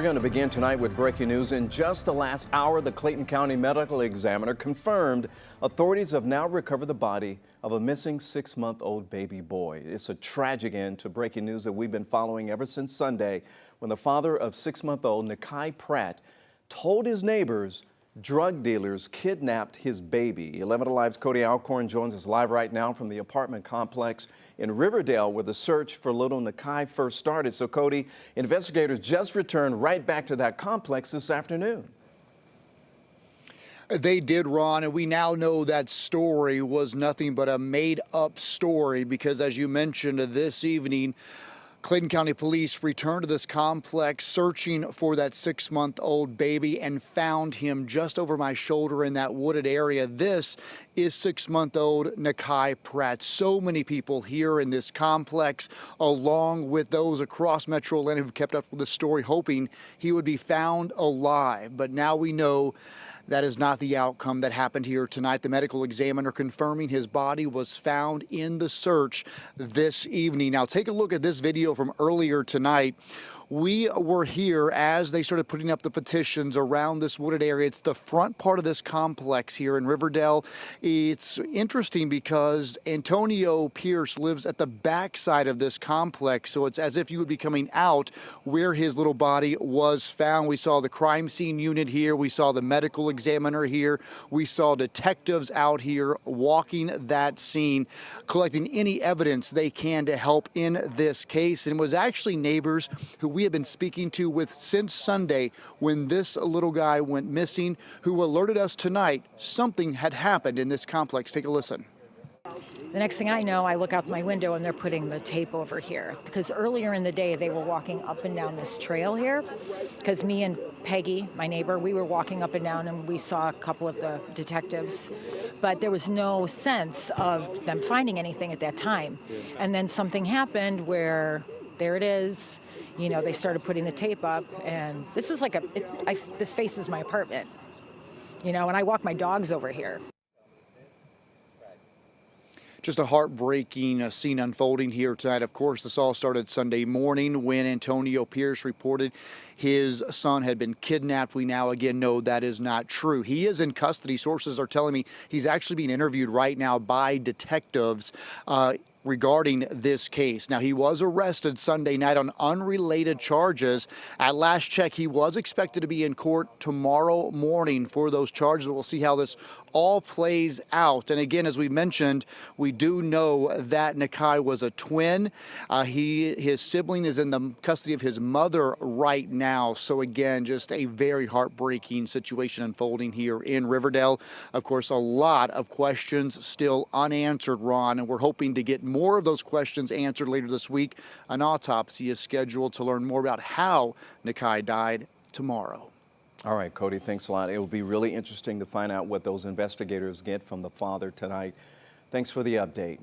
We're going to begin tonight with breaking news. In just the last hour, the Clayton County medical examiner confirmed authorities have now recovered the body of a missing 6-month-old baby boy. It's a tragic end to breaking news that we've been following ever since Sunday, when the father of 6-month-old Nakai Pratt told his neighbors drug dealers kidnapped his baby. 11 Alive's Cody Alcorn joins us live right now from the apartment complex in Riverdale, where the search for little Nakai first started. So, Cody, investigators just returned right back to that complex this afternoon. They did, Ron, and we now know that story was nothing but a made-up story because, as you mentioned, this evening, Clayton County Police returned to this complex searching for that 6-month-old baby and found him just over my shoulder in that wooded area. This is 6-month-old Nakai Pratt. So many people here in this complex, along with those across Metro Atlanta who've kept up with the story, hoping he would be found alive. But now we know that is not the outcome that happened here tonight. The medical examiner confirming his body was found in the search this evening. Now take a look at this video from earlier tonight. We were here as they started putting up the petitions around this wooded area. It's the front part of this complex here in Riverdale. It's interesting because Antonio Pierce lives at the back side of this complex, so it's as if you would be coming out where his little body was found. We saw the crime scene unit here. We saw the medical examiner here. We saw detectives out here walking that scene, collecting any evidence they can to help in this case. And it was actually neighbors who we have been speaking to with since Sunday when this little guy went missing, who alerted us tonight something had happened in this complex. Take a listen. The next thing I know, I look out my window and they're putting the tape over here. Because earlier in the day, they were walking up and down this trail here. Because me and Peggy, my neighbor, we were walking up and down and we saw a couple of the detectives. But there was no sense of them finding anything at that time. And then something happened where, there it is. You know, they started putting the tape up, and this is like this faces my apartment, you know, and I walk my dogs over here. Just a heartbreaking scene unfolding here tonight. Of course, this all started Sunday morning when Antonio Pierce reported his son had been kidnapped. We now again know that is not true. He is in custody. Sources are telling me he's actually being interviewed right now by detectives regarding this case. Now, he was arrested Sunday night on unrelated charges. At last check, he was expected to be in court tomorrow morning for those charges. We'll see how this all plays out. And again, as we mentioned, we do know that Nakai was a twin. His sibling is in the custody of his mother right now. So again, just a very heartbreaking situation unfolding here in Riverdale. Of course, a lot of questions still unanswered, Ron, and we're hoping to get more of those questions answered later this week. An autopsy is scheduled to learn more about how Nakai died tomorrow. All right, Cody, thanks a lot. It will be really interesting to find out what those investigators get from the father tonight. Thanks for the update.